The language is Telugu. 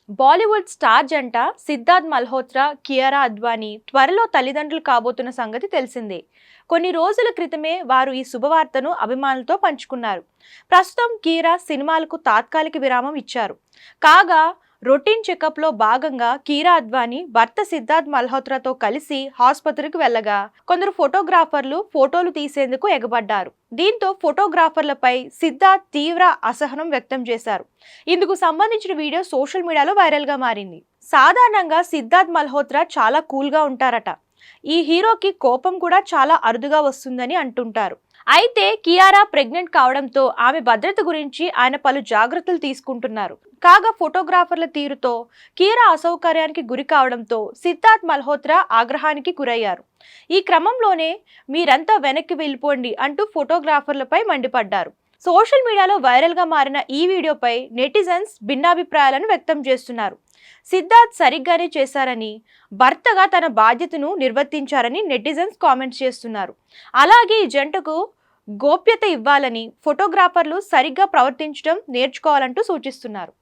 బాలీవుడ్ స్టార్ జంట సిద్ధార్థ్ మల్హోత్రా, కియారా అద్వానీ త్వరలో తల్లిదండ్రులు కాబోతున్న సంగతి తెలిసిందే. కొన్ని రోజుల క్రితమే వారు ఈ శుభవార్తను అభిమానులతో పంచుకున్నారు. ప్రస్తుతం కీరా సినిమాలకు తాత్కాలిక విరామం ఇచ్చారు. కాగా రొటీన్ చెకప్లో భాగంగా కీరా అద్వానీ భర్త సిద్ధార్థ్ మల్హోత్రాతో కలిసి ఆసుపత్రికి వెళ్ళగా కొందరు ఫోటోగ్రాఫర్లు ఫోటోలు తీసేందుకు ఎగబడ్డారు. దీంతో ఫోటోగ్రాఫర్లపై సిద్ధార్థ్ తీవ్ర అసహనం వ్యక్తం చేశారు. ఇందుకు సంబంధించిన వీడియో సోషల్ మీడియాలో వైరల్ గా మారింది. సాధారణంగా సిద్ధార్థ్ మల్హోత్రా చాలా కూల్ గా ఉంటారట. ఈ హీరోకి కోపం కూడా చాలా అరుదుగా వస్తుందని అంటుంటారు. అయితే కియారా ప్రెగ్నెంట్ కావడంతో ఆమె భద్రత గురించి ఆయన పలు జాగ్రత్తలు తీసుకుంటున్నారు. కాగా ఫోటోగ్రాఫర్ల తీరుతో కీరా అసౌకర్యానికి గురి కావడంతో సిద్ధార్థ్ మల్హోత్రా ఆగ్రహానికి గురయ్యారు. ఈ క్రమంలోనే మీరంతా వెనక్కి వెళ్ళిపోండి అంటూ ఫోటోగ్రాఫర్లపై మండిపడ్డారు. సోషల్ మీడియాలో వైరల్ గా మారిన ఈ వీడియోపై నెటిజన్స్ భిన్నాభిప్రాయాలను వ్యక్తం చేస్తున్నారు. సిద్ధార్థ్ సరిగ్గానే చేశారని, భర్తగా తన బాధ్యతను నిర్వర్తించారని నెటిజన్స్ కామెంట్స్ చేస్తున్నారు. అలాగే ఈ జంటకు గోప్యత ఇవ్వాలని, ఫోటోగ్రాఫర్లు సరిగ్గా ప్రవర్తించడం నేర్చుకోవాలంటూ సూచిస్తున్నారు.